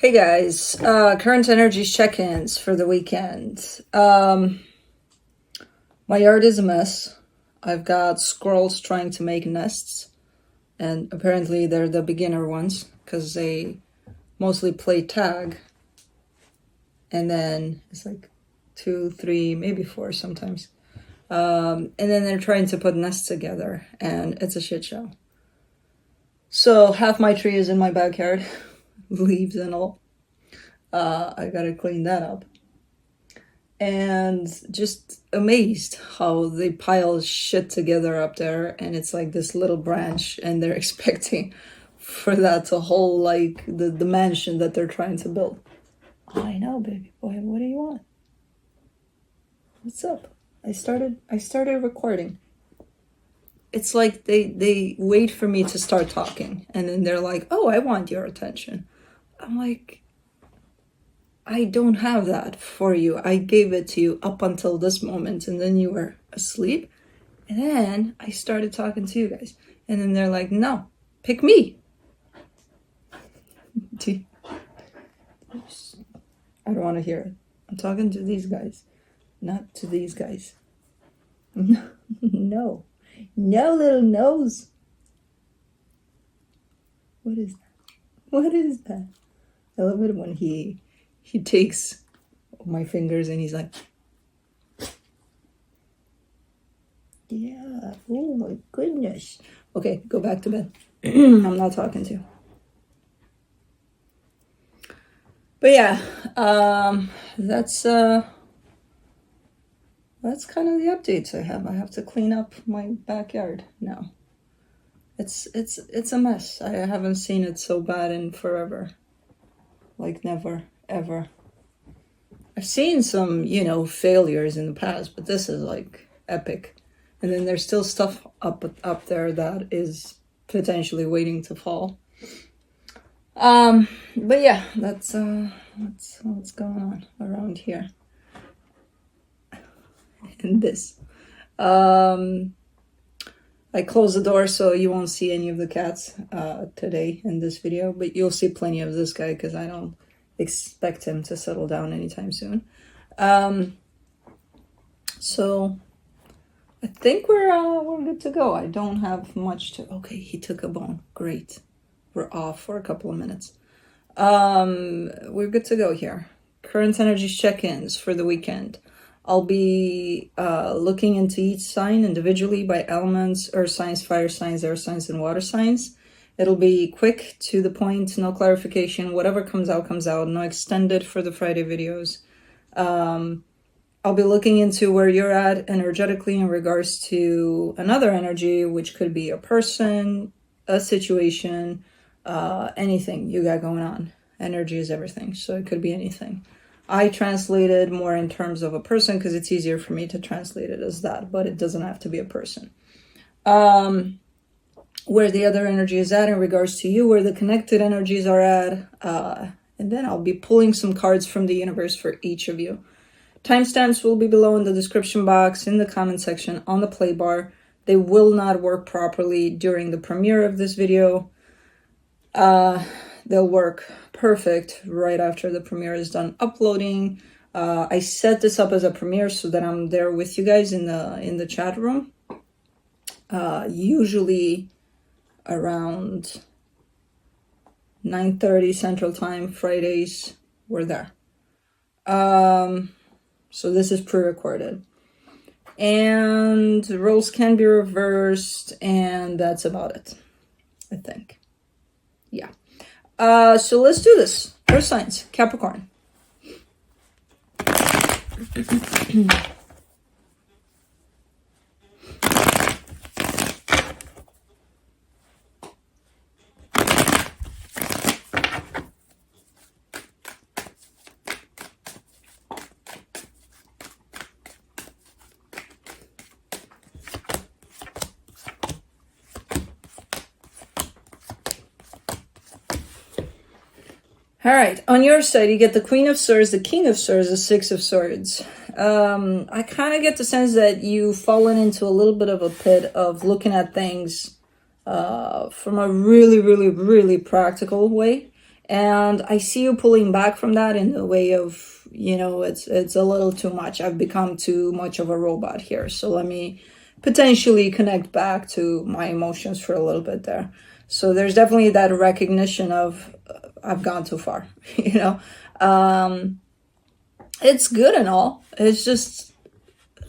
Hey guys, current energies check-ins for the weekend. My yard is a mess. I've got squirrels trying to make nests, and apparently they're the beginner ones because they mostly play tag, and then it's like 2, 3, maybe 4 sometimes. And then they're trying to put nests together, and it's a shit show. So half my tree is in my backyard, leaves and all. I gotta clean that up. And just amazed how they pile shit together up there, and it's like this little branch, and they're expecting for that to hold like the mansion that they're trying to build. I know, baby boy, what do you want? What's up? I started recording. It's like they wait for me to start talking, and then they're like, oh, I want your attention. I'm like, I don't have that for you. I gave it to you up until this moment, and then you were asleep. And then I started talking to you guys. And then they're like, no, pick me. I don't want to hear it. I'm talking to these guys, not to these guys. No, little nose. What is that? What is that? I love it when he takes my fingers and he's like, yeah, oh my goodness. Okay, go back to bed. I'm not talking to you. But yeah, that's kind of the updates I have. I have to clean up my backyard now. It's a mess. I haven't seen it so bad in forever. Like never, ever. I've seen some, failures in the past, but this is like epic. And then there's still stuff up there that is potentially waiting to fall. But yeah, that's what's going on around here. And this. I closed the door so you won't see any of the cats today in this video, but you'll see plenty of this guy because I don't expect him to settle down anytime soon. So I think we're good to go. I don't have much to... Okay, he took a bone. Great. We're off for a couple of minutes. We're good to go here. Current energies check-ins for the weekend. I'll be looking into each sign individually by elements: earth signs, fire signs, air signs, and water signs. It'll be quick, to the point, no clarification. Whatever comes out, comes out. No extended for the Friday videos. I'll be looking into where you're at energetically in regards to another energy, which could be a person, a situation, anything you got going on. Energy is everything, so it could be anything. I translated more in terms of a person because it's easier for me to translate it as that, but it doesn't have to be a person. Where the other energy is at in regards to you, where the connected energies are at, and then I'll be pulling some cards from the universe for each of you. Timestamps will be below in the description box, in the comment section, on the play bar. They will not work properly during the premiere of this video. They'll work perfect right after the premiere is done uploading. I set this up as a premiere so that I'm there with you guys in the chat room. Usually around 9:30 Central Time, Fridays, we're there. So this is pre-recorded. And roles can be reversed, and that's about it, I think. Yeah. So let's do this. Earth signs, Capricorn. All right, on your side, you get the Queen of Swords, the King of Swords, the Six of Swords. I kind of get the sense that you've fallen into a little bit of a pit of looking at things from a really, really, really practical way. And I see you pulling back from that in the way of, you know, it's a little too much. I've become too much of a robot here. So let me potentially connect back to my emotions for a little bit there. So there's definitely that recognition of I've gone too far, you know. It's good and all. It's just,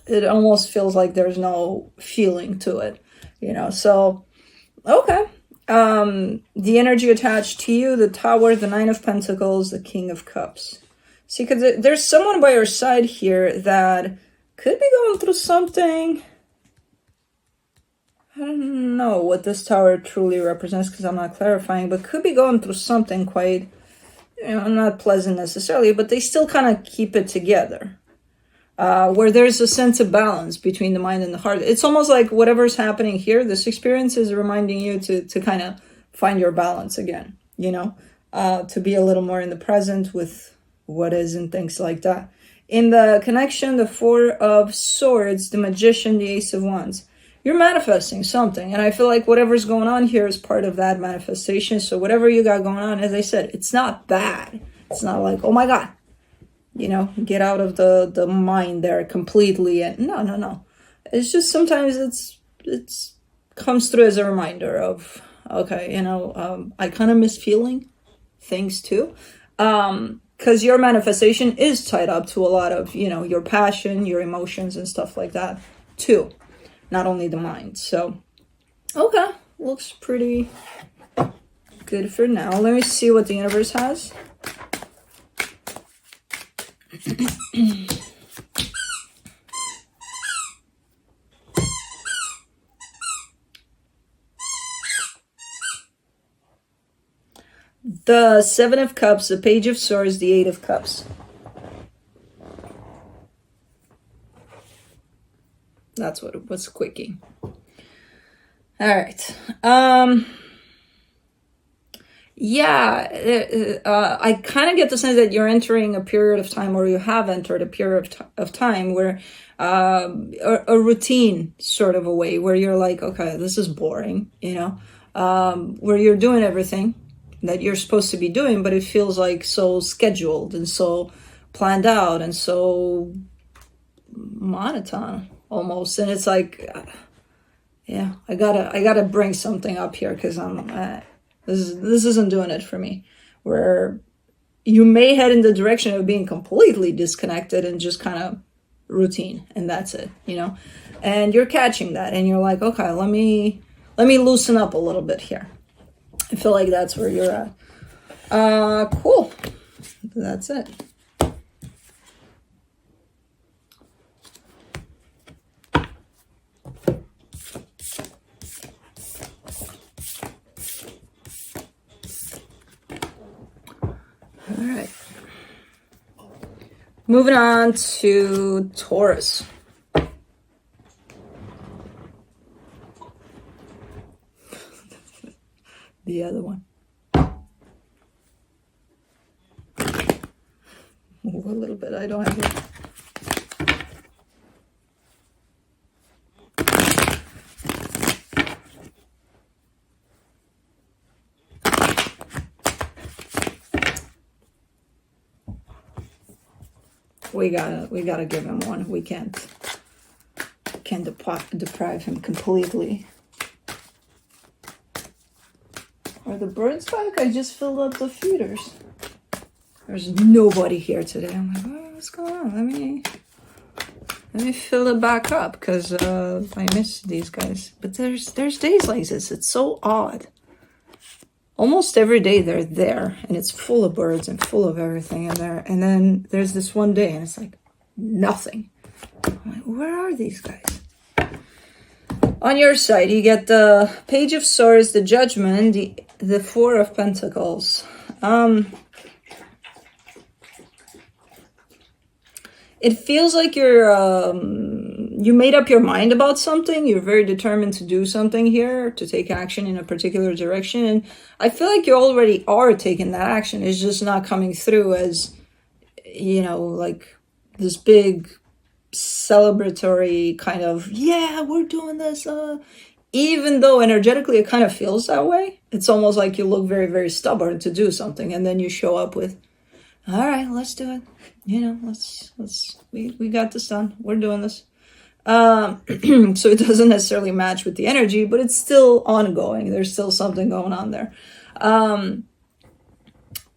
it almost feels like there's no feeling to it, you know. So, okay. The energy attached to you, the Tower, the Nine of Pentacles, the King of Cups. See, because there's someone by your side here that could be going through something. I don't know what this Tower truly represents because I'm not clarifying, but could be going through something quite, you know, not pleasant necessarily, but they still kind of keep it together. Where there's a sense of balance between the mind and the heart. It's almost like whatever's happening here, this experience is reminding you to kind of find your balance again, you know, to be a little more in the present with what is and things like that. In the connection, the Four of Swords, the Magician, the Ace of Wands. You're manifesting something, and I feel like whatever's going on here is part of that manifestation. So whatever you got going on, as I said, it's not bad. It's not like, oh my God, you know, get out of the mind there completely. And no. It's just sometimes it's comes through as a reminder of, okay, you know, I kind of miss feeling things too. Because your manifestation is tied up to a lot of, you know, your passion, your emotions and stuff like that too. Not only the mind. So, okay, looks pretty good for now. Let me see what the universe has. The Seven of Cups, the Page of Swords, the Eight of Cups. That's what it was quickie. All right. Yeah, I kind of get the sense that you're entering a period of time, or you have entered a period of time where a routine sort of a way where you're like, okay, this is boring, you know, where you're doing everything that you're supposed to be doing, but it feels like so scheduled and so planned out and so monotone almost. And it's like, yeah, I gotta bring something up here because I'm this isn't doing it for me. Where you may head in the direction of being completely disconnected and just kind of routine, and that's it, you know. And you're catching that, and you're like, okay, let me loosen up a little bit here. I feel like that's where you're at. Cool. That's it. All right. Moving on to Taurus. The other one. Move a little bit. I don't have it. We gotta give him one. We can't deprive him completely. Are the birds back? I just filled up the feeders. There's nobody here today. I'm like, oh, what's going on? Let me fill it back up because I miss these guys. But there's days like this. It's so odd. Almost every day they're there, and it's full of birds and full of everything in there. And then there's this one day, and it's like nothing. I'm like, where are these guys? On your side, you get the Page of Swords, the Judgment, the Four of Pentacles. It feels like you made up your mind about something. You're very determined to do something here, to take action in a particular direction. And I feel like you already are taking that action. It's just not coming through as, you know, like this big celebratory kind of, yeah, we're doing this. even though energetically it kind of feels that way, it's almost like you look very, very stubborn to do something, and then you show up with, all right, let's do it. You know, we got this done. We're doing this. So it doesn't necessarily match with the energy, but it's still ongoing. There's still something going on there.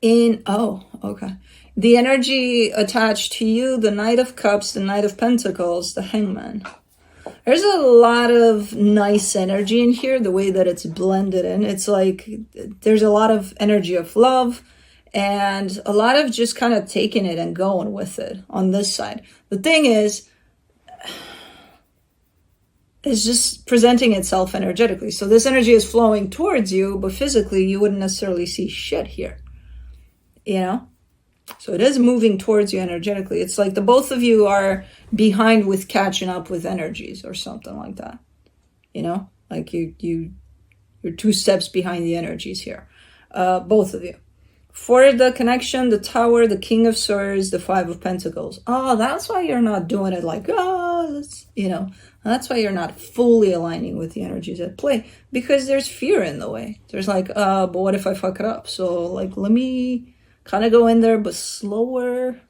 Okay. The energy attached to you, the Knight of Cups, the Knight of Pentacles, the Hangman. There's a lot of nice energy in here, the way that it's blended in. It's like there's a lot of energy of love and a lot of just kind of taking it and going with it on this side. The thing is, it's just presenting itself energetically. So this energy is flowing towards you, but physically you wouldn't necessarily see shit here, you know? So it is moving towards you energetically. It's like the both of you are behind with catching up with energies or something like that. You know, like you're 2 steps behind the energies here. Both of you. For the connection, the Tower, the King of Swords, the 5 of Pentacles. Oh, that's why you're not doing it like, let's, you know, that's why you're not fully aligning with the energies at play, because there's fear in the way. There's like, but what if I fuck it up? So like, let me kind of go in there, but slower.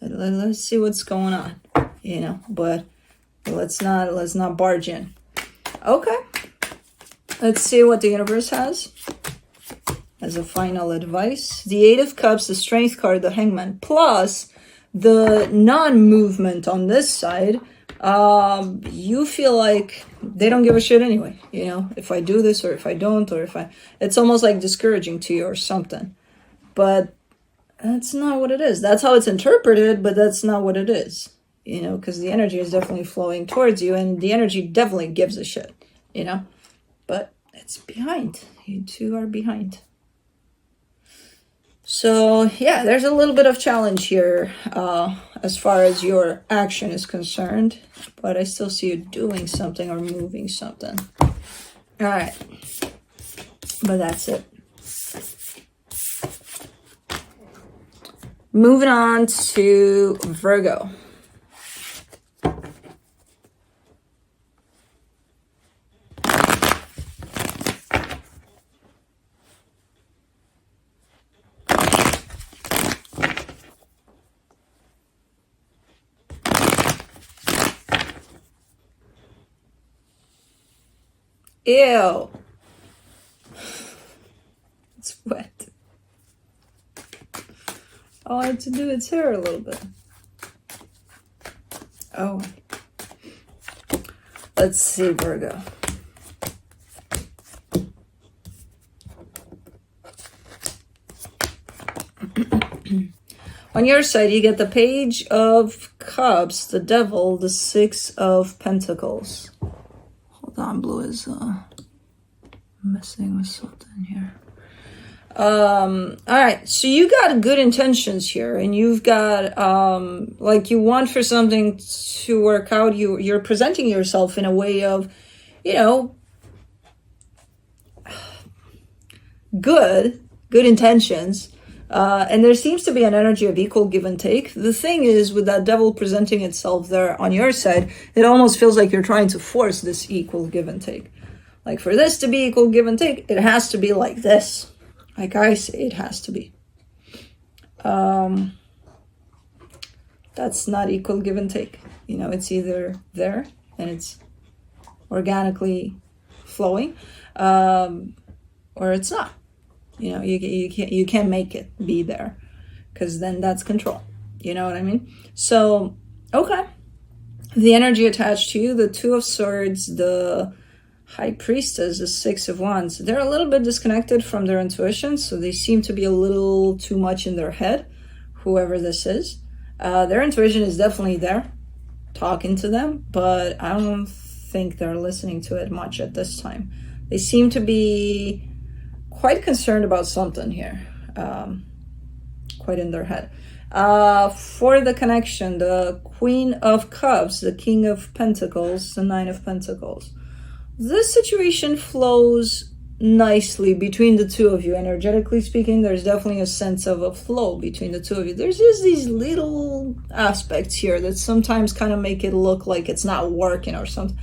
Let's see what's going on, you know, but let's not barge in. Okay. Let's see what the universe has as a final advice. The 8 of Cups, the Strength card, the Hangman, plus the non-movement on this side. You feel like they don't give a shit anyway, you know, if I do this or if I don't, or if it's almost like discouraging to you or something. But that's not what it is. That's how it's interpreted, but that's not what it is, you know, because the energy is definitely flowing towards you, and the energy definitely gives a shit, you know, but it's behind. You two are behind. So yeah, there's a little bit of challenge here as far as your action is concerned, but I still see you doing something or moving something. All right, but that's it. Moving on to Virgo. Ew. It's wet. All I had to do is hair a little bit. Oh. Let's see, Virgo. On your side, you get the Page of Cups, the Devil, the 6 of Pentacles. Hold on, Blue is messing with something here. All right, so you got good intentions here, and you've got like you want for something to work out. You're presenting yourself in a way of, you know, good intentions, and there seems to be an energy of equal give and take. The thing is, with that Devil presenting itself there on your side, it almost feels like you're trying to force this equal give and take. Like, for this to be equal give and take, it has to be like this. Like I say, it has to be. That's not equal give and take. You know, it's either there and it's organically flowing, or it's not. You know, you can't make it be there, because then that's control. You know what I mean? So, okay. The energy attached to you, the 2 of Swords, the High Priestess, the 6 of Wands, they're a little bit disconnected from their intuition, so they seem to be a little too much in their head, whoever this is. Their intuition is definitely there, talking to them, but I don't think they're listening to it much at this time. They seem to be quite concerned about something here, quite in their head. For the connection, the Queen of Cups, the King of Pentacles, the 9 of Pentacles. This situation flows nicely between the two of you. Energetically speaking, there's definitely a sense of a flow between the two of you. There's just these little aspects here that sometimes kind of make it look like it's not working or something.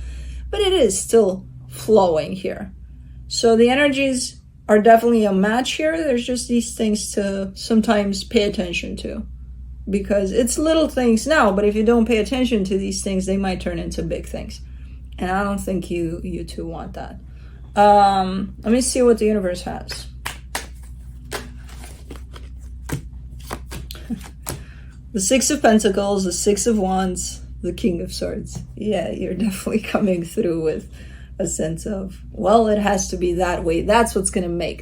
but it is still flowing here. So the energies are definitely a match here. There's just these things to sometimes pay attention to, because it's little things now, but if you don't pay attention to these things, they might turn into big things. And I don't think you two want that. Let me see what the universe has. The Six of Pentacles, the Six of Wands, the King of Swords. Yeah, you're definitely coming through with a sense of, well, it has to be that way. That's what's going to make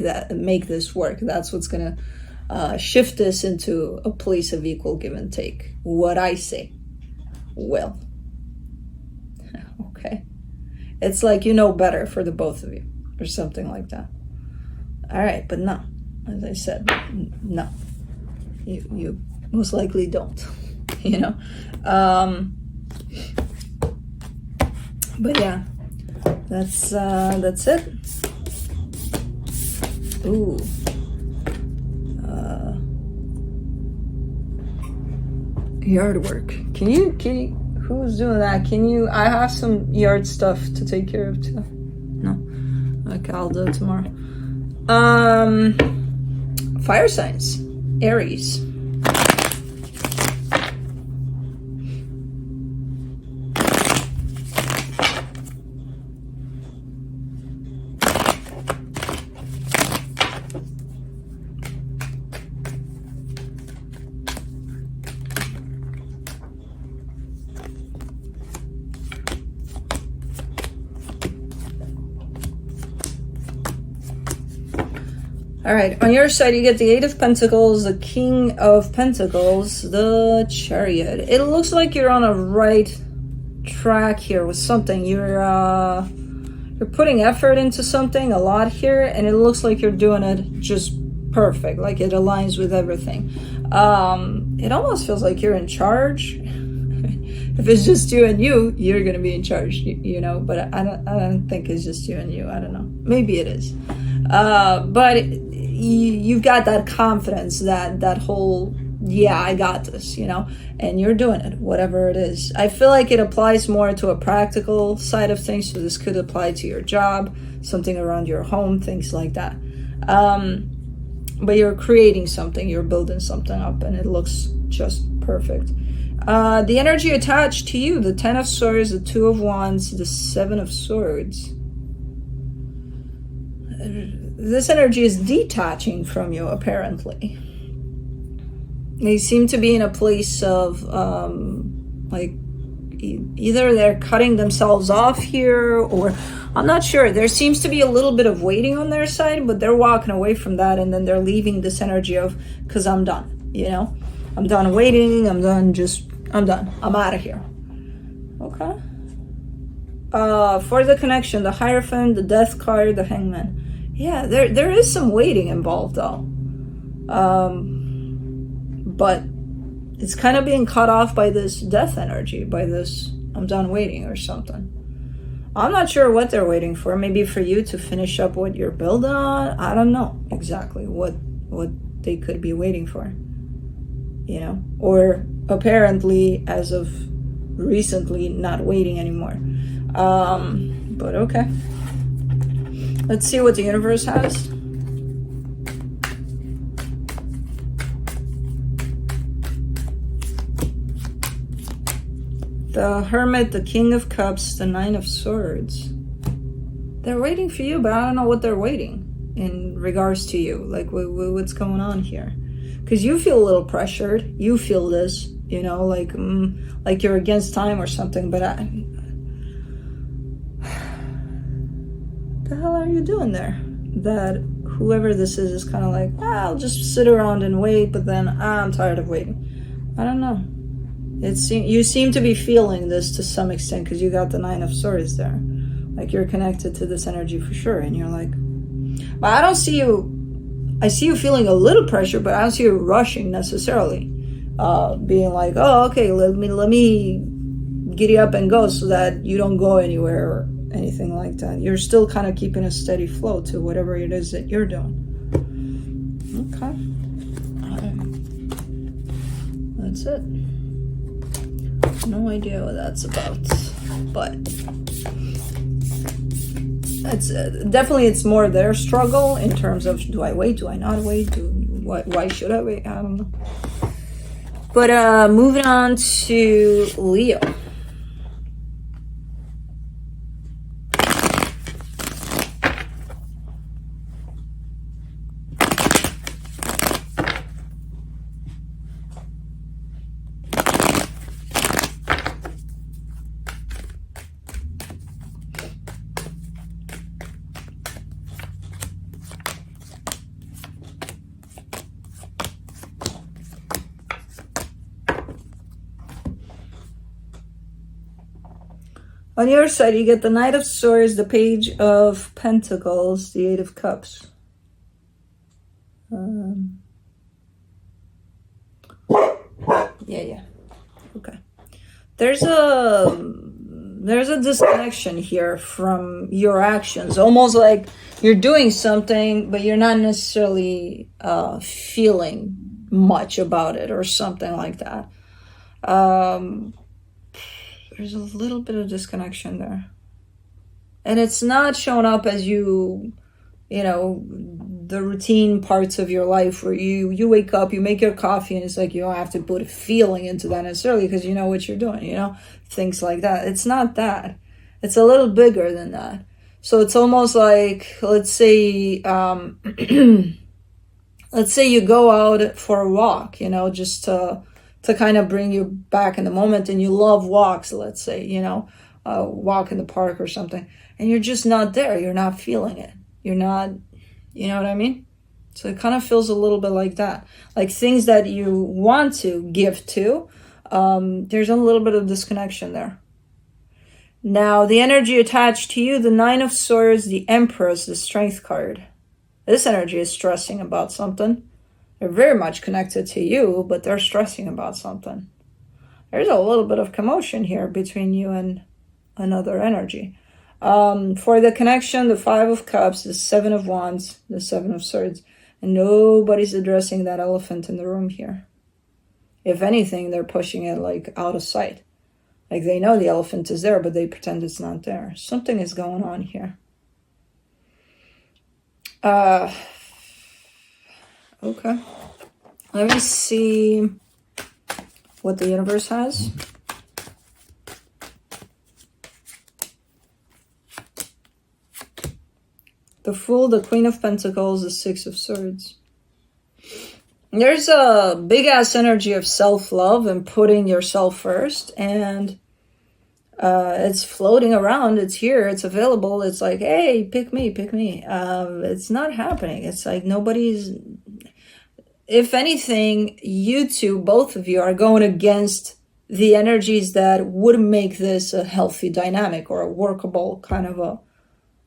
this work. That's what's going to shift this into a place of equal give and take. What I say will. Okay. It's like you know better for the both of you, or something like that. All right, but no. As I said, no. You most likely don't, you know. But yeah, that's it. Ooh. Yard work. Can you, who's doing that? I have some yard stuff to take care of too. No? Okay, I'll do it tomorrow. Fire signs. Aries. All right, on your side, you get the Eight of Pentacles, the King of Pentacles, the Chariot. It looks like you're on a right track here with something. You're putting effort into something a lot here, and it looks like you're doing it just perfect, like it aligns with everything. It almost feels like you're in charge. If it's just you and you, you're gonna be in charge, you know. But I don't think it's just you and you. I don't know. Maybe it is. But you've got that confidence, that whole, yeah, I got this, you know, and you're doing it, whatever it is. I feel like it applies more to a practical side of things. So this could apply to your job, something around your home, things like that. But you're creating something, you're building something up, and it looks just perfect. The energy attached to you, the Ten of Swords, the Two of Wands, the Seven of Swords. This energy is detaching from you, apparently. They seem to be in a place of, like, either they're cutting themselves off here, or I'm not sure. There seems to be a little bit of waiting on their side, but they're walking away from that, and then they're leaving this energy of, because I'm done, you know? I'm done waiting, I'm done, I'm out of here. Okay. For the connection, the Hierophant, the Death card, the Hangman. Yeah, there is some waiting involved though. But it's kind of being cut off by this death energy, by this I'm done waiting or something. I'm not sure what they're waiting for. Maybe for you to finish up what you're building on. I don't know exactly what they could be waiting for. You know? Or apparently, as of recently, not waiting anymore. But okay. Let's see what the universe has. The Hermit, the King of Cups, the Nine of Swords. They're waiting for you, but I don't know what they're waiting in regards to you. Like, what's going on here? Because you feel a little pressured. You feel this, you know, like you're against time or something, but the hell are you doing there? That whoever this is kind of like, I'll just sit around and wait, but then I'm tired of waiting. I don't know. You seem to be feeling this to some extent, because you got the Nine of Swords there. Like you're connected to this energy for sure, and you're like, but I don't see you. I see you feeling a little pressure, but I don't see you rushing necessarily. Being like, oh, okay, let me giddy up and go so that you don't go anywhere or anything like that. You're still kind of keeping a steady flow to whatever it is that you're doing. Okay. That's it. No idea what that's about, but it's definitely, it's more their struggle in terms of, do I wait, do I not wait, why should I wait, I don't know. But moving on to Leo. On your side, you get the Knight of Swords, the Page of Pentacles, the Eight of Cups. Yeah. Okay. There's a disconnection here from your actions. Almost like you're doing something, but you're not necessarily feeling much about it or something like that. There's a little bit of disconnection there. And it's not showing up as you know, the routine parts of your life where you wake up, you make your coffee, and it's like you don't have to put a feeling into that necessarily because you know what you're doing, you know, things like that. It's not that. It's a little bigger than that. So it's almost like, let's say, let's say you go out for a walk, you know, just to kind of bring you back in the moment, and you love walks, let's say, you know, walk in the park or something, and you're just not there. You're not feeling it. You're not, you know what I mean? So it kind of feels a little bit like that. Like things that you want to give to, there's a little bit of disconnection there. Now, the energy attached to you, the Nine of Swords, the Empress, the Strength card. This energy is stressing about something. They're very much connected to you, but they're stressing about something. There's a little bit of commotion here between you and another energy. For the connection, the Five of Cups, the Seven of Wands, the Seven of Swords. And nobody's addressing that elephant in the room here. If anything, they're pushing it like out of sight. Like they know the elephant is there, but they pretend it's not there. Something is going on here. Okay. Let me see what the universe has. The Fool, the Queen of Pentacles, the Six of Swords. There's a big-ass energy of self-love and putting yourself first. And it's floating around. It's here. It's available. It's like, hey, pick me, pick me. It's not happening. It's like nobody's... If anything, you two, both of you, are going against the energies that would make this a healthy dynamic or a workable kind of a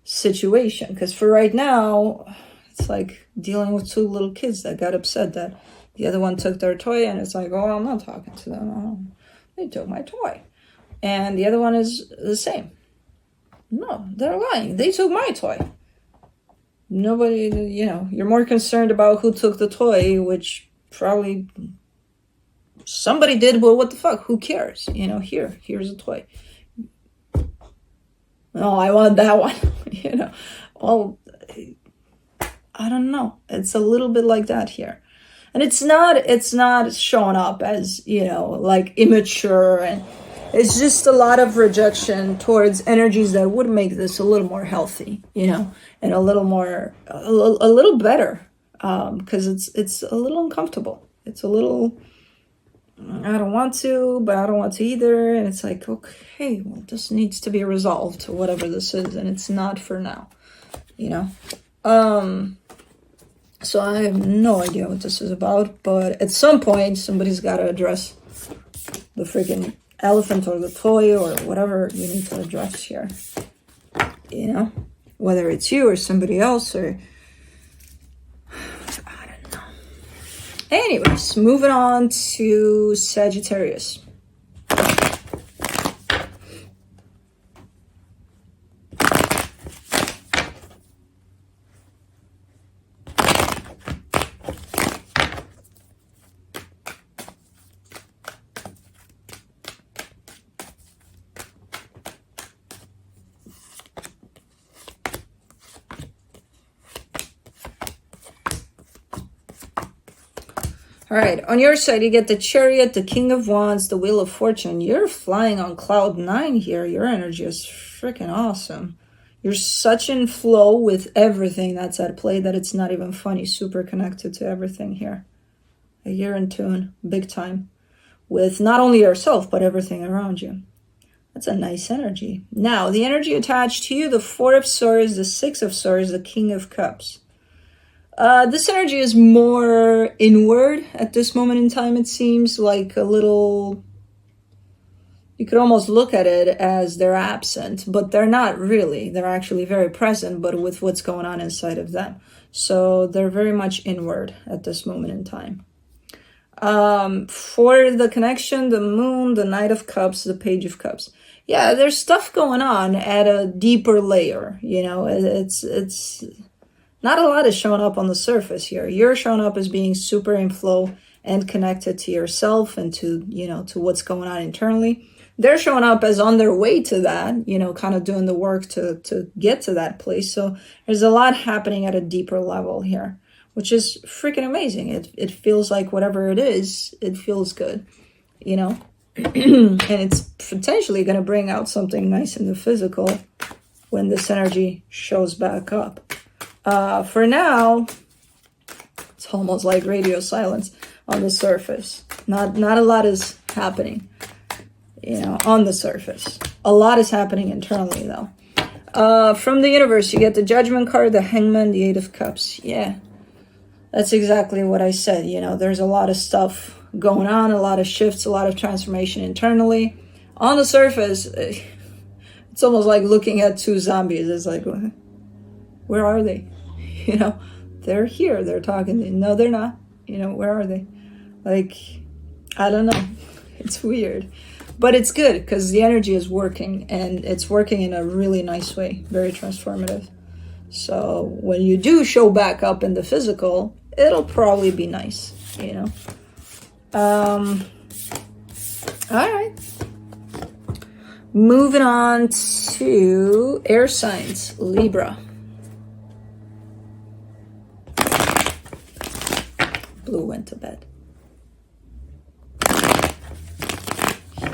situation. Because for right now, it's like dealing with two little kids that got upset that the other one took their toy, and it's like, oh, I'm not talking to them. Oh, they took my toy. And the other one is the same. No, they're lying. They took my toy. Nobody, you know, you're more concerned about who took the toy, which probably somebody did, but what the fuck? Who cares? You know, here's a toy. No, I want that one. You know, well, I don't know. It's a little bit like that here. And it's not showing up as, you know, like immature, and it's just a lot of rejection towards energies that would make this a little more healthy, you know, and a little more, a little better, because it's a little uncomfortable. It's a little, I don't want to, but I don't want to either. And it's like, okay, well, this needs to be resolved, whatever this is, and it's not for now, you know. So I have no idea what this is about, but at some point, somebody's got to address the freaking elephant or the toy or whatever you need to address here, you know, whether it's you or somebody else, or I don't know. Anyways, moving on to Sagittarius. All right, on your side, you get the Chariot, the King of Wands, the Wheel of Fortune. You're flying on cloud 9 here. Your energy is freaking awesome. You're such in flow with everything that's at play that it's not even funny. Super connected to everything here. You're in tune, big time, with not only yourself, but everything around you. That's a nice energy. Now, the energy attached to you, the Four of Swords, the Six of Swords, the King of Cups. This energy is more inward at this moment in time. It seems like a little, you could almost look at it as they're absent, but they're not really. They're actually very present, but with what's going on inside of them. So they're very much inward at this moment in time. For the connection, the Moon, the Knight of Cups, the Page of Cups. Yeah, there's stuff going on at a deeper layer. You know, it's not a lot is showing up on the surface here. You're showing up as being super in flow and connected to yourself and to, you know, to what's going on internally. They're showing up as on their way to that, you know, kind of doing the work to get to that place. So there's a lot happening at a deeper level here, which is freaking amazing. It feels like whatever it is, it feels good, you know, and it's potentially going to bring out something nice in the physical when this energy shows back up. For now, it's almost like radio silence on the surface. Not a lot is happening, you know, on the surface. A lot is happening internally, though. From the universe, you get the Judgment card, the Hangman, the Eight of Cups. Yeah, that's exactly what I said. You know, there's a lot of stuff going on, a lot of shifts, a lot of transformation internally. On the surface, it's almost like looking at two zombies. It's like, where are they? You know, they're here, they're talking. No, they're not. You know, where are they? Like, I don't know. It's weird. But it's good because the energy is working and it's working in a really nice way. Very transformative. So when you do show back up in the physical, it'll probably be nice, you know. All right. Moving on to air signs, Libra. Blue went to bed.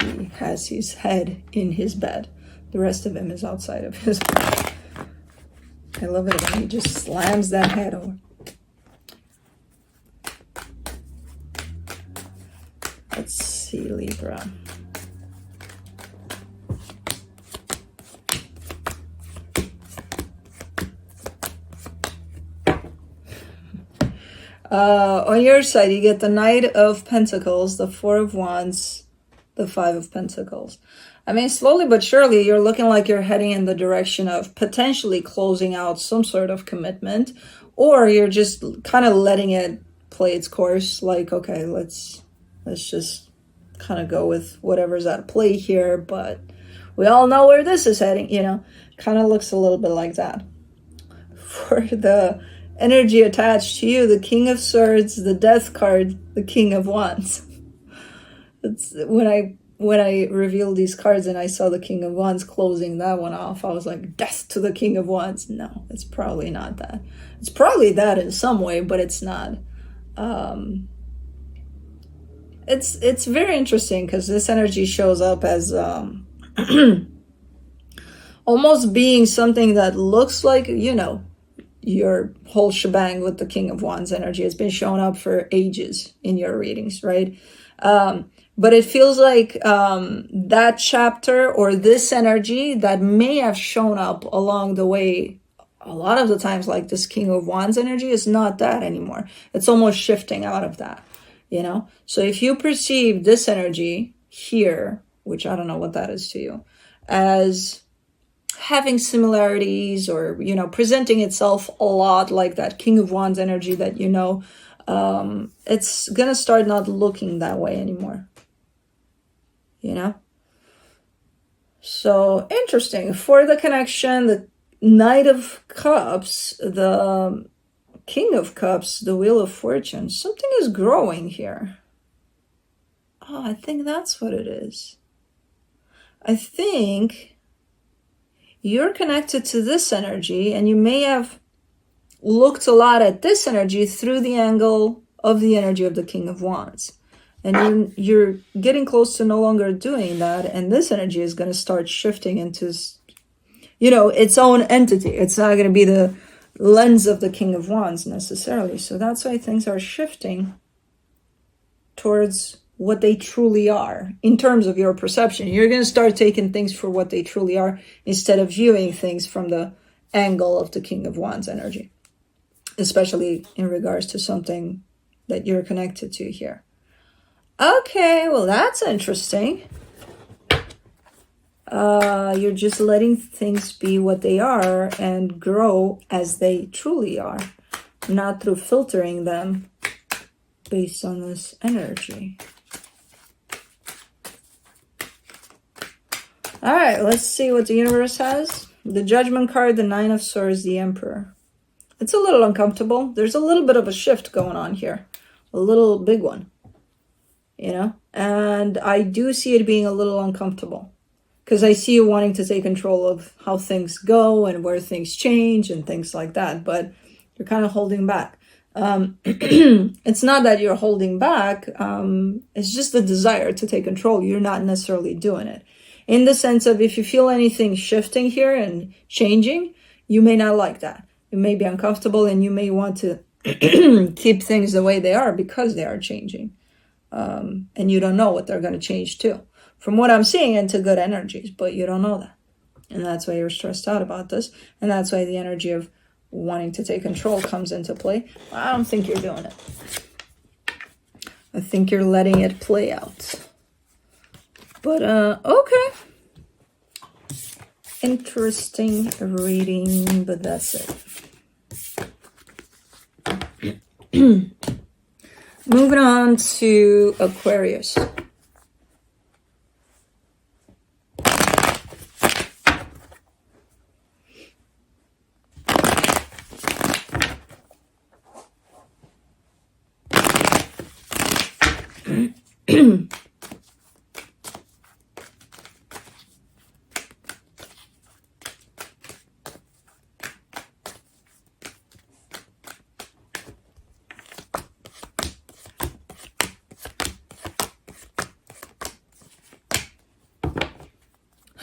He has his head in his bed. The rest of him is outside of his bed. I love it when he just slams that head over. Let's see, Libra. On your side, you get the Knight of Pentacles, the Four of Wands, the Five of Pentacles. I mean, slowly but surely, you're looking like you're heading in the direction of potentially closing out some sort of commitment, or you're just kind of letting it play its course. Like, okay, let's just kind of go with whatever's at play here, but we all know where this is heading, you know. Kind of looks a little bit like that. For the energy attached to you, the King of Swords, the Death card, the King of Wands. It's when I revealed these cards and I saw the King of Wands closing that one off, I was like, death to the King of Wands. No, it's probably not that. It's probably that in some way, but it's not. It's very interesting because this energy shows up as almost being something that looks like, you know, your whole shebang with the King of Wands energy has been showing up for ages in your readings, right? But it feels like that chapter or this energy that may have shown up along the way a lot of the times, like this King of Wands energy, is not that anymore. It's almost shifting out of that, you know? So if you perceive this energy here, which I don't know what that is to you, as having similarities or, you know, presenting itself a lot like that King of Wands energy that, you know, it's gonna start not looking that way anymore, you know? So interesting. For the connection, the Knight of Cups, the King of Cups, the Wheel of Fortune, something is growing here. Oh, I think that's what it is. I think you're connected to this energy and you may have looked a lot at this energy through the angle of the energy of the King of Wands. And you're getting close to no longer doing that. And this energy is going to start shifting into, you know, its own entity. It's not going to be the lens of the King of Wands necessarily. So that's why things are shifting towards what they truly are in terms of your perception. You're going to start taking things for what they truly are instead of viewing things from the angle of the King of Wands energy, especially in regards to something that you're connected to here. Okay, well, that's interesting. You're just letting things be what they are and grow as they truly are, not through filtering them based on this energy. All right, let's see what the universe has. The Judgment card, the Nine of Swords, the Emperor. It's a little uncomfortable. There's a little bit of a shift going on here. A little big one, you know? And I do see it being a little uncomfortable because I see you wanting to take control of how things go and where things change and things like that. But you're kind of holding back. It's not that you're holding back. It's just the desire to take control. You're not necessarily doing it. In the sense of if you feel anything shifting here and changing, you may not like that. It may be uncomfortable and you may want to keep things the way they are because they are changing. And you don't know what they're going to change to. From what I'm seeing, into good energies, but you don't know that. And that's why you're stressed out about this. And that's why the energy of wanting to take control comes into play. I don't think you're doing it. I think you're letting it play out. But, okay. Interesting reading, but that's it. Moving on to Aquarius.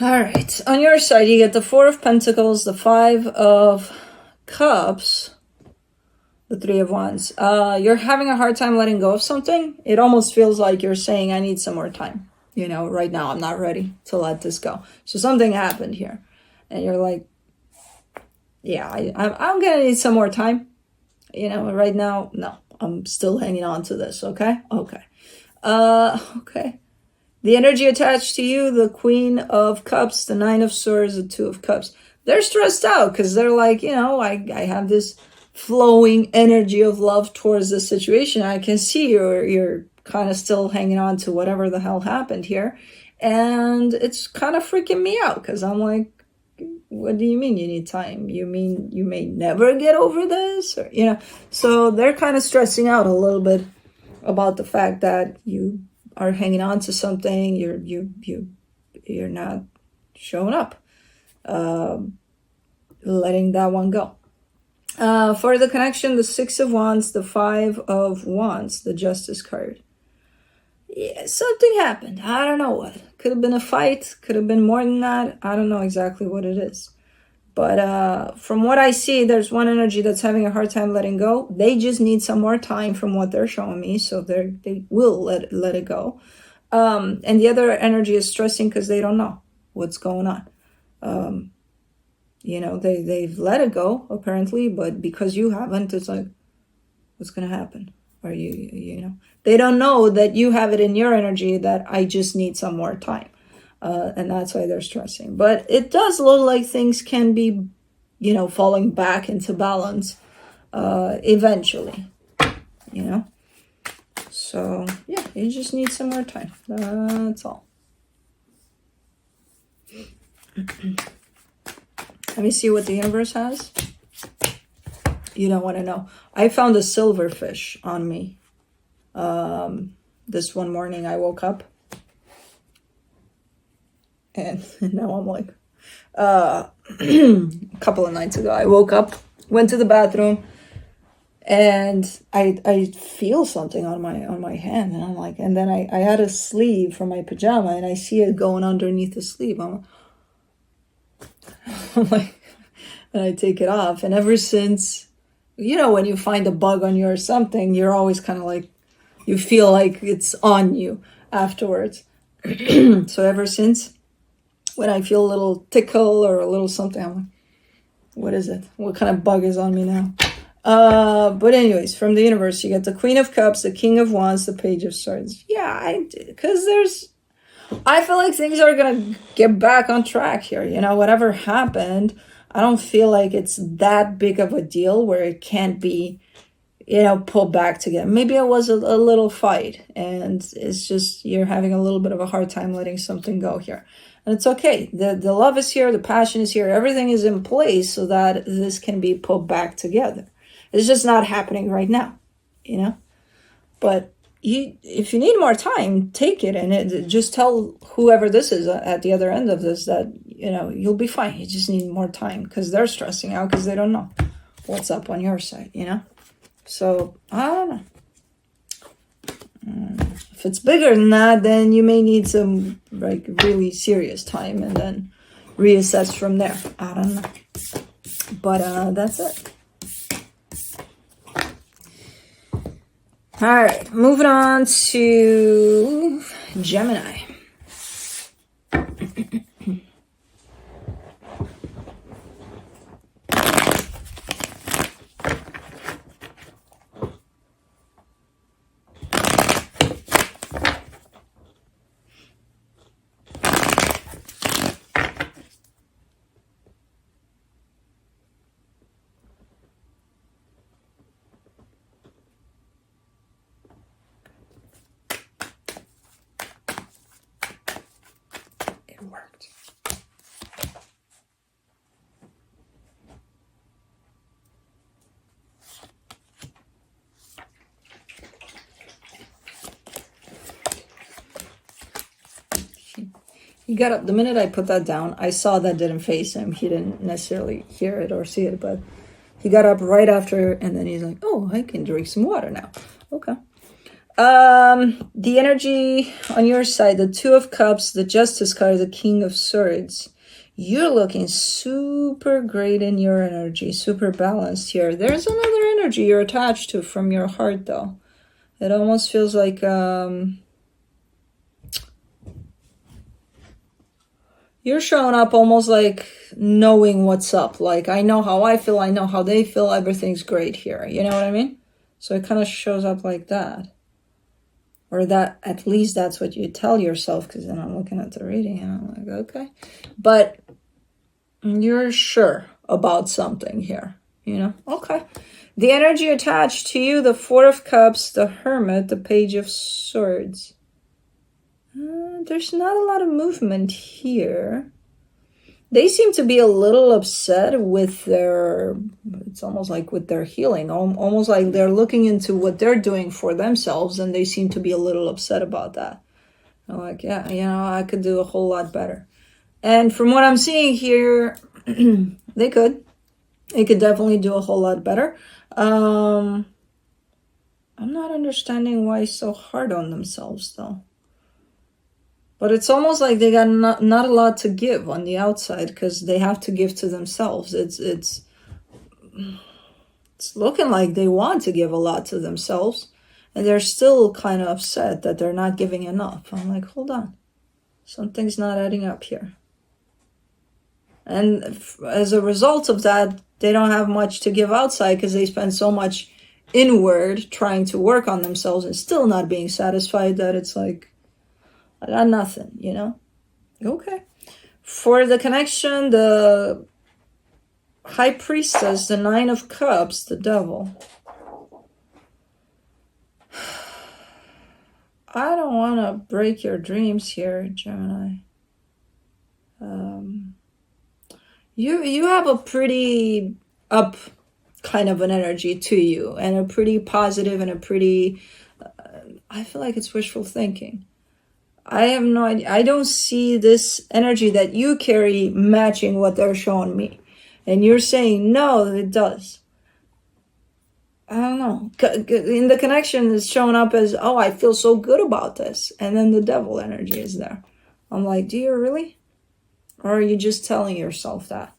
All right, on your side, you get the Four of Pentacles, the Five of Cups, the Three of Wands. You're having a hard time letting go of something. It almost feels like you're saying, I need some more time. You know, right now, I'm not ready to let this go. So something happened here. And you're like, yeah, I'm going to need some more time. You know, right now, no, I'm still hanging on to this, okay? Okay. Okay. The energy attached to you, the Queen of Cups, the Nine of Swords, the Two of Cups. They're stressed out because they're like, you know, I have this flowing energy of love towards this situation. I can see you're kind of still hanging on to whatever the hell happened here. And it's kind of freaking me out because I'm like, what do you mean you need time? You mean you may never get over this? Or, you know, so they're kind of stressing out a little bit about the fact that you are hanging on to something, you're not showing up, letting that one go. For the connection, the Six of Wands, the Five of Wands, the Justice card. Yeah, something happened. I don't know what. Could have been a fight, could have been more than that. I don't know exactly what it is. But from what I see, there's one energy that's having a hard time letting go. They just need some more time from what they're showing me. So they will let it go. And the other energy is stressing because they don't know what's going on. You know, they've let it go, apparently. But because you haven't, it's like, what's going to happen? Or you know, they don't know that you have it in your energy that I just need some more time. And that's why they're stressing. But it does look like things can be, you know, falling back into balance eventually, you know. So, yeah, you just need some more time. That's all. Let me see what the universe has. You don't want to know. I found a silverfish on me. This one morning I woke up. And now I'm like, a couple of nights ago, I woke up, went to the bathroom, And I feel something on my hand, and I'm like, and then I had a sleeve for my pajama, and I see it going underneath the sleeve. I'm like, and I take it off, and ever since, you know, when you find a bug on you or something, you're always kind of like, you feel like it's on you afterwards. So ever since, when I feel a little tickle or a little something, I'm like, what is it? What kind of bug is on me now? But anyways, from the universe, you get the Queen of Cups, the King of Wands, the Page of Swords. Yeah, because I feel like things are gonna get back on track here. You know, whatever happened, I don't feel like it's that big of a deal where it can't be, you know, pulled back together. Maybe it was a little fight, and it's just you're having a little bit of a hard time letting something go here. And it's okay. The love is here, the passion is here, everything is in place so that this can be pulled back together. It's just not happening right now, you know? But if you need more time, take it, and just tell whoever this is at the other end of this that, you know, you'll be fine. You just need more time, because they're stressing out because they don't know what's up on your side, you know? So, I don't know. If it's bigger than that, then you may need some, like, really serious time and then reassess from there. I don't know. But that's it. All right, moving on to Gemini. Worked. He got up the minute I put that down. I saw that didn't face him. He didn't necessarily hear it or see it, but he got up right after, and then he's like, "Oh, I can drink some water now." Okay. The energy on your side, the Two of Cups, the Justice card, the King of Swords. You're looking super great in your energy, super balanced here. There's another energy you're attached to from your heart, though. It almost feels like you're showing up almost like knowing what's up. Like, I know how I feel, I know how they feel, everything's great here. You know what I mean? So it kind of shows up like that. Or that, at least that's what you tell yourself, because then I'm looking at the reading and I'm like, okay. But you're sure about something here, you know? Okay. The energy attached to you, the Four of Cups, the Hermit, the Page of Swords. There's not a lot of movement here. They seem to be a little upset with their, it's almost like with their healing, almost like they're looking into what they're doing for themselves, and they seem to be a little upset about that. I'm like, yeah, you know, I could do a whole lot better. And from what I'm seeing here, they could definitely do a whole lot better. I'm not understanding why so hard on themselves, though. But it's almost like they got not a lot to give on the outside, because they have to give to themselves. It's looking like they want to give a lot to themselves, and they're still kind of upset that they're not giving enough. I'm like, hold on. Something's not adding up here. And as a result of that, they don't have much to give outside, because they spend so much inward trying to work on themselves and still not being satisfied, that it's like, I got nothing, you know? Okay. For the connection, the High Priestess, the Nine of Cups, the Devil. I don't want to break your dreams here, Gemini. You have a pretty up kind of an energy to you, and a pretty positive and a pretty, I feel like it's wishful thinking. I have no idea. I don't see this energy that you carry matching what they're showing me. And you're saying, no, it does. don't know. In the connection is showing up as, oh, I feel so good about this. And then the devil energy is there. I'm like, do you really? Or are you just telling yourself that?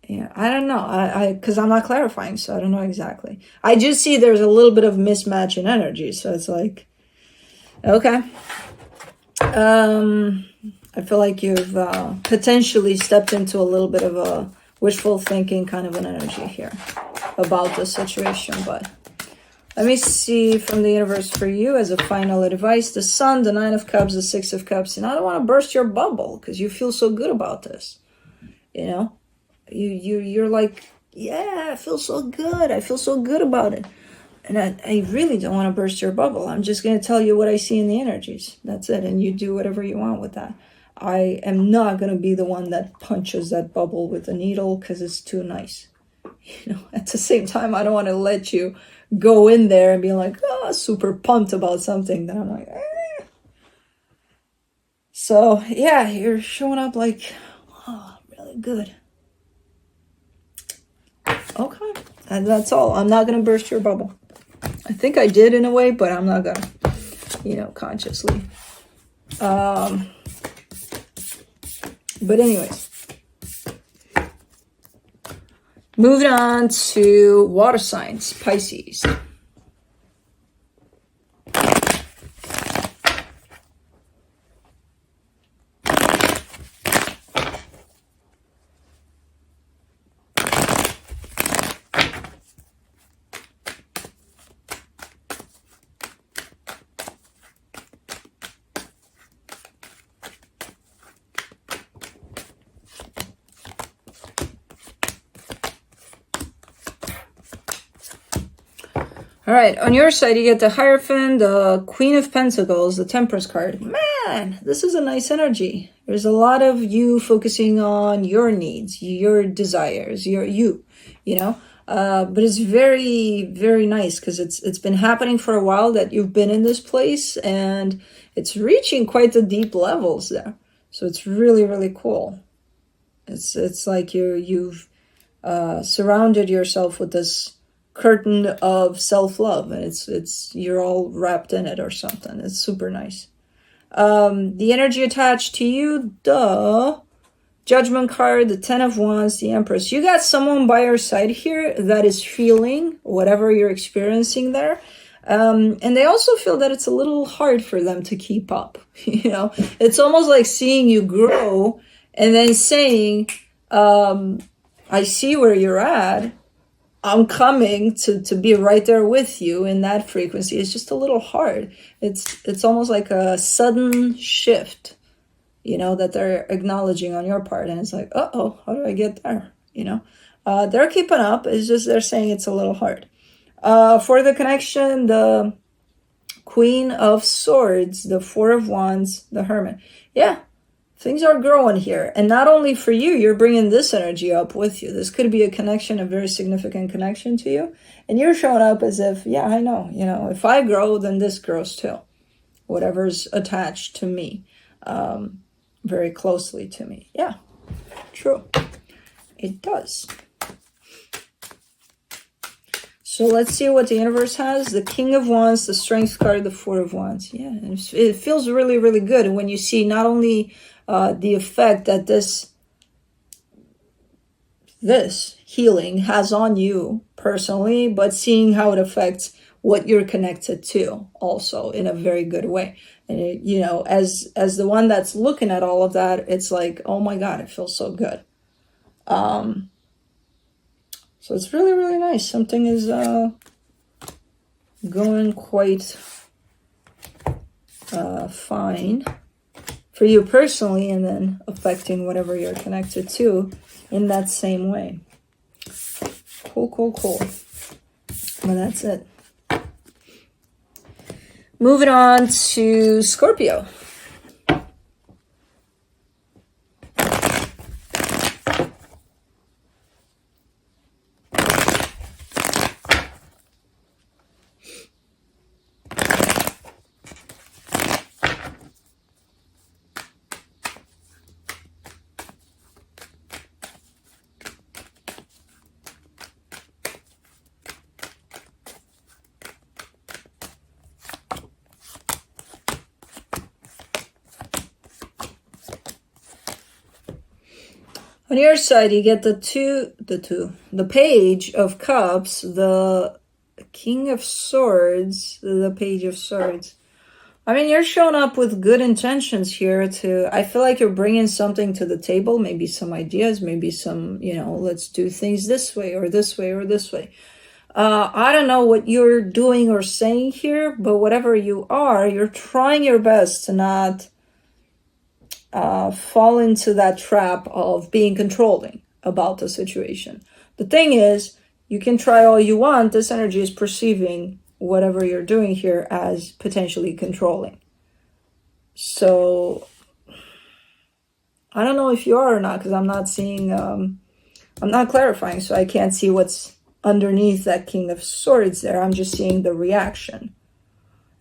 Yeah, I don't know. Because I'm not clarifying, so I don't know exactly. I just see there's a little bit of mismatch in energy. So it's like, okay. I feel like you've potentially stepped into a little bit of a wishful thinking kind of an energy here about the situation. But let me see from the universe for you as a final advice. The Sun, the Nine of Cups, the Six of Cups. And I don't want to burst your bubble because you feel so good about this. You know? You're like, yeah, I feel so good. I feel so good about it. And I really don't want to burst your bubble. I'm just going to tell you what I see in the energies. That's it. And you do whatever you want with that. I am not going to be the one that punches that bubble with a needle because it's too nice. You know, at the same time, I don't want to let you go in there and be like, oh, super pumped about something. Then I'm like, eh. So, yeah, you're showing up like, oh, really good. Okay. And that's all. I'm not going to burst your bubble. I think I did in a way, but I'm not going to, you know, consciously. But anyways. Moving on to water signs, Pisces. All right, on your side, you get the Hierophant, the Queen of Pentacles, the Temperance card. Man, this is a nice energy. There's a lot of you focusing on your needs, your desires, you know. But it's very, very nice because it's been happening for a while that you've been in this place and it's reaching quite the deep levels there. So it's really, really cool. It's like you've surrounded yourself with this curtain of self-love, and it's you're all wrapped in it or something. It's super nice. The energy attached to you, the Judgment card, the Ten of Wands, the Empress. You got someone by your side here that is feeling whatever you're experiencing there. And they also feel that it's a little hard for them to keep up. You know, it's almost like seeing you grow and then saying, I see where you're at. I'm coming to be right there with you in that frequency. It's just a little hard. It's almost like a sudden shift, you know, that they're acknowledging on your part. And it's like, uh-oh, how do I get there? You know, they're keeping up. It's just they're saying it's a little hard. For the connection, the Queen of Swords, the Four of Wands, the Hermit. Yeah. Things are growing here. And not only for you, you're bringing this energy up with you. This could be a connection, a very significant connection to you. And you're showing up as if, yeah, I know, you know, if I grow, then this grows too. Whatever's attached to me, very closely to me. Yeah, true. It does. So let's see what the universe has. The King of Wands, the Strength card, the Four of Wands. Yeah, and it feels really, really good when you see not only the effect that this healing has on you personally, but seeing how it affects what you're connected to also in a very good way. And it, you know, as the one that's looking at all of that, it's like, oh my God, it feels so good. So it's really, really nice. Something is going quite fine for you personally, and then affecting whatever you're connected to in that same way. Cool, cool, cool. Well, that's it. Moving on to Scorpio. On your side, you get the Page of Cups, the King of Swords, the Page of Swords. I mean, you're showing up with good intentions here I feel like you're bringing something to the table, maybe some ideas, maybe some, let's do things this way or this way or this way. I don't know what you're doing or saying here, but whatever you are, you're trying your best to not fall into that trap of being controlling about the situation. The thing is, you can try all you want. This energy is perceiving whatever you're doing here as potentially controlling. So I don't know if you are or not, because I'm not seeing, I'm not clarifying, so I can't see what's underneath that King of Swords there. I'm just seeing the reaction.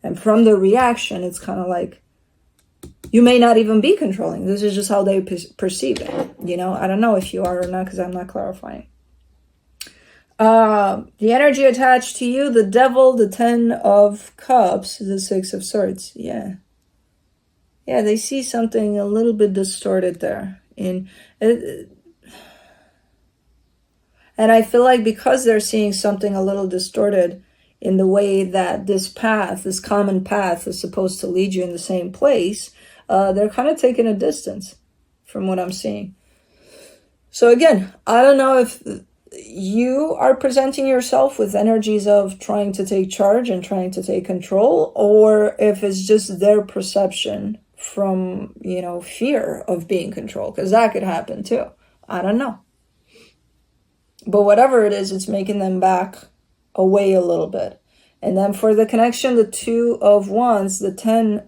And from the reaction, it's kind of like, you may not even be controlling. This is just how they perceive it. I don't know if you are or not, because I'm not clarifying. The energy attached to you, the Devil, the 10 of Cups, the 6 of Swords. Yeah, they see something a little bit distorted there. And I feel like because they're seeing something a little distorted in the way that this common path is supposed to lead you in the same place, they're kind of taking a distance from what I'm seeing. So again, I don't know if you are presenting yourself with energies of trying to take charge and trying to take control, or if it's just their perception from, fear of being controlled, because that could happen too. I don't know. But whatever it is, it's making them back away a little bit. And then for the connection, the 2 of Wands, the 10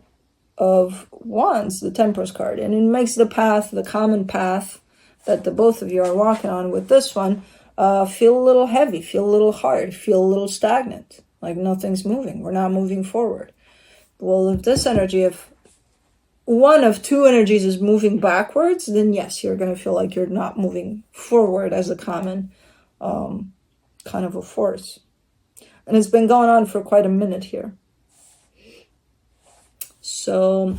of Wands, the Temperance card. And it makes the path, the common path that the both of you are walking on with this one, feel a little heavy, feel a little hard, feel a little stagnant. Like nothing's moving. We're not moving forward. Well, if this energy, if one of two energies is moving backwards, then yes, you're going to feel like you're not moving forward as a common kind of a force. And it's been going on for quite a minute here. So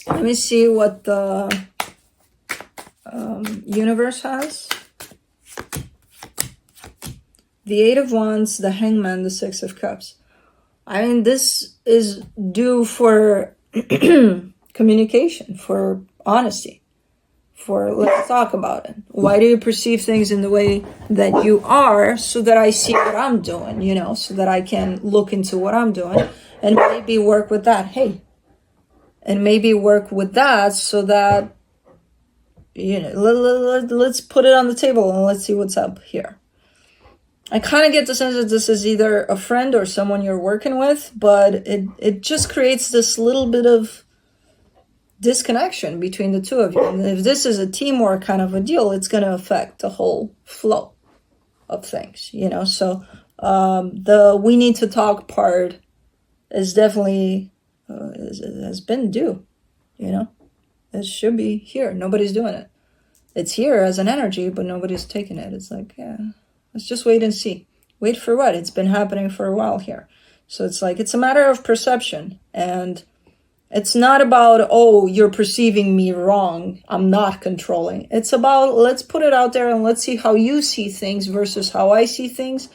let me see what the universe has. The 8 of Wands, the Hangman, the 6 of Cups. I mean, this is due for communication, for honesty, for let's talk about it. Why do you perceive things in the way that you are, so that I see what I'm doing, so that I can look into what I'm doing and maybe work with that. And maybe work with that so that, let's put it on the table and let's see what's up here. I kind of get the sense that this is either a friend or someone you're working with, but it just creates this little bit of disconnection between the two of you. And if this is a teamwork kind of a deal, it's going to affect the whole flow of things, So the we need to talk part is definitely has been due, It should be here. Nobody's doing it. It's here as an energy, but nobody's taking it. It's like, yeah, let's just wait and see. Wait for what? It's been happening for a while here. So it's like, it's a matter of perception. And it's not about, oh, you're perceiving me wrong, I'm not controlling. It's about, let's put it out there and let's see how you see things versus how I see things.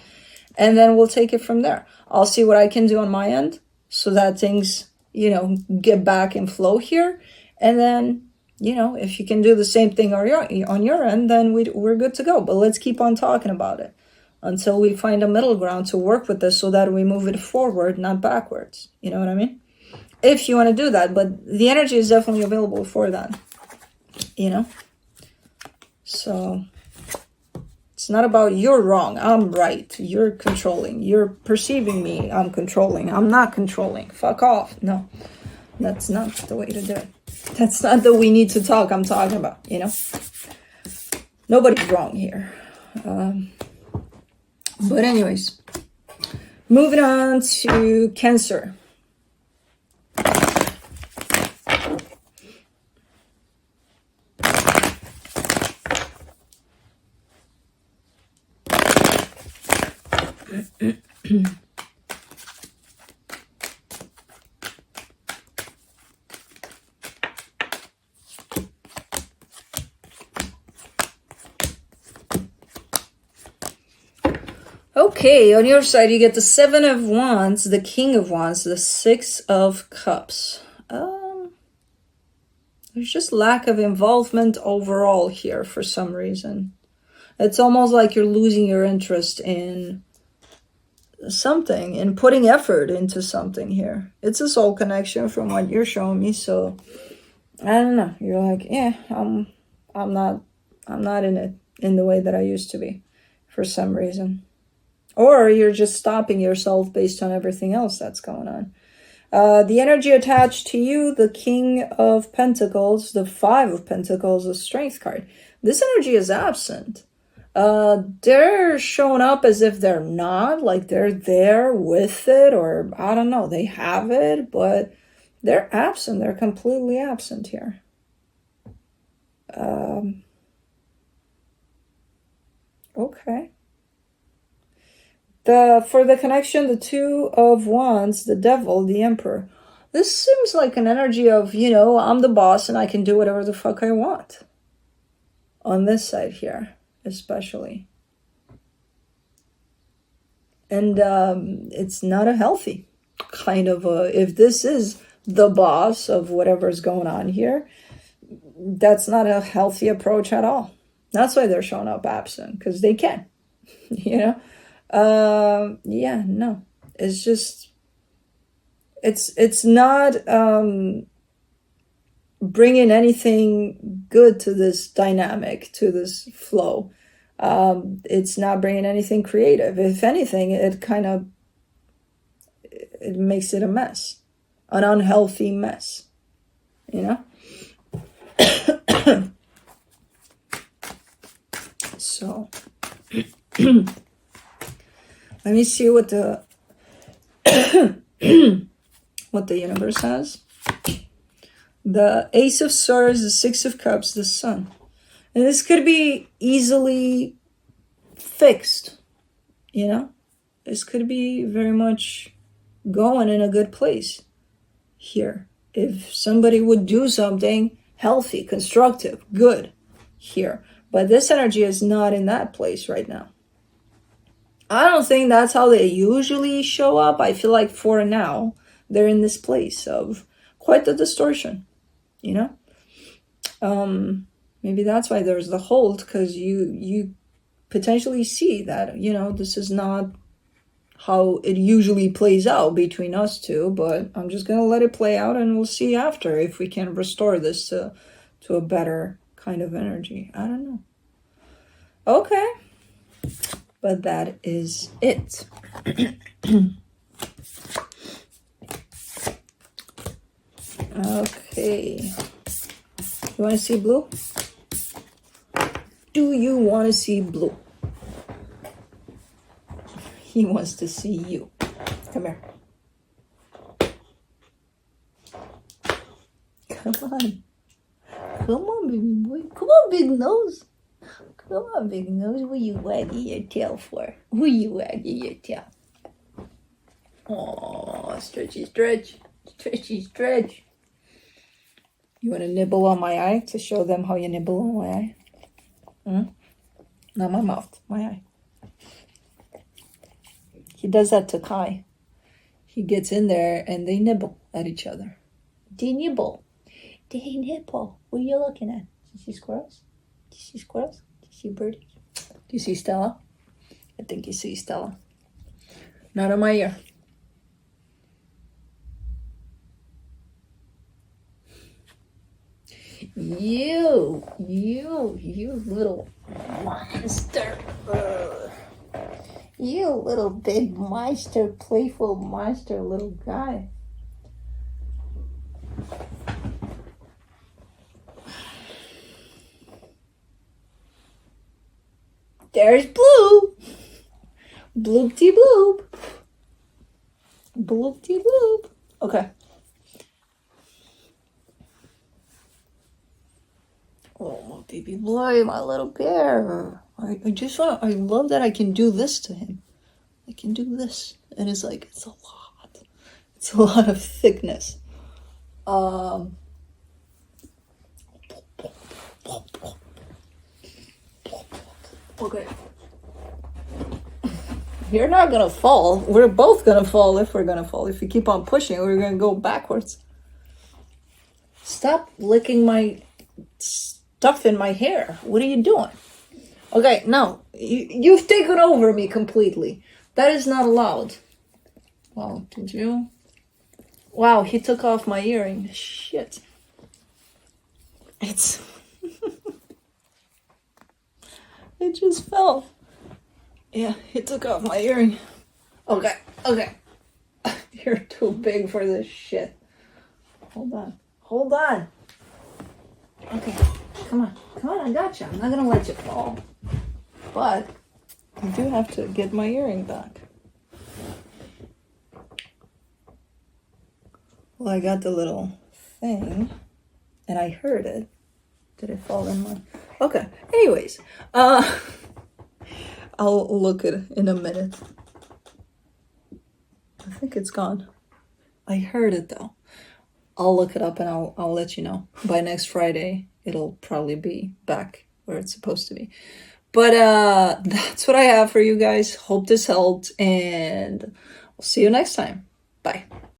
And then we'll take it from there. I'll see what I can do on my end so that things, get back in flow here. And then, if you can do the same thing on your end, then we're good to go. But let's keep on talking about it until we find a middle ground to work with this so that we move it forward, not backwards. You know what I mean? If you want to do that, but the energy is definitely available for that, So it's not about you're wrong, I'm right, you're controlling, you're perceiving me, I'm controlling, I'm not controlling, fuck off. No, that's not the way to do it. That's not the we need to talk I'm talking about, Nobody's wrong here. But anyways, moving on to Cancer. Okay, on your side, you get the Seven of Wands, the King of Wands, the Six of Cups. There's just lack of involvement overall here for some reason. It's almost like you're losing your interest in something, in putting effort into something here. It's a soul connection from what you're showing me, so I don't know. You're like, yeah, I'm not in it in the way that I used to be for some reason. Or you're just stopping yourself based on everything else that's going on. The energy attached to you, the King of Pentacles, the Five of Pentacles, the Strength card. This energy is absent. They're showing up as if they're not, like they're there with it, or I don't know, they have it, but they're absent. They're completely absent here. Okay. For the connection, the Two of Wands, the Devil, the Emperor. This seems like an energy of, you know, I'm the boss and I can do whatever the fuck I want. On this side here, especially. And it's not a healthy kind of if this is the boss of whatever's going on here, that's not a healthy approach at all. That's why they're showing up absent, because they can, you know? Yeah, no, it's just, it's not bringing anything good to this dynamic, to this flow. It's not bringing anything creative. If anything, it makes it a mess, an unhealthy mess, you know? So let me see what the what the universe has. The Ace of Swords, the Six of Cups, the Sun. And this could be easily fixed, you know? This could be very much going in a good place here. If somebody would do something healthy, constructive, good here. But this energy is not in that place right now. I don't think that's how they usually show up. I feel like for now, they're in this place of quite the distortion, you know? Maybe that's why there's the hold, because you potentially see that, you know, this is not how it usually plays out between us two, but I'm just going to let it play out and we'll see after if we can restore this to a better kind of energy. I don't know. Okay. But that is it. Okay. You want to see blue? Do you want to see blue? He wants to see you. Come here. Come on. Come on, baby boy. Come on, big nose. Come on, big nose. What you wagging your tail for? What you wagging your tail? Oh, stretchy stretch. Stretchy stretch. You want to nibble on my eye to show them how you nibble on my eye? Not my mouth, my eye. He does that to Kai. He gets in there and they nibble at each other. They nibble. They nibble. What are you looking at? Do you see squirrels? Do you see squirrels? Do you see birdies? Do you see Stella? I think you see Stella. Not on my ear. You little monster. You little big monster, playful monster little guy. There's Blue. Bloop-de-bloop. Bloop-de-bloop. Okay. Oh, my baby boy, my little bear. I love that I can do this to him. I can do this. And it's like, it's a lot. It's a lot of thickness. Okay. you're not gonna fall. We're both gonna fall if we're gonna fall. If you keep on pushing, we're gonna go backwards. Stop licking my stuff in my hair. What are you doing? Okay, no. You've taken over me completely. That is not allowed. Wow, did you? Wow, he took off my earring. Shit. It's... It just fell. Yeah, he took off my earring. Okay, okay. You're too big for this shit. Hold on. Hold on. Okay, come on. Come on, I got you. I'm not gonna let you fall. But I do have to get my earring back. Well, I got the little thing, and I heard it. Did it fall in my... Okay, anyways. I'll look at it in a minute. I think it's gone. I heard it though. I'll look it up and I'll let you know. By next Friday, it'll probably be back where it's supposed to be. But that's what I have for you guys. Hope this helped, and I'll see you next time. Bye.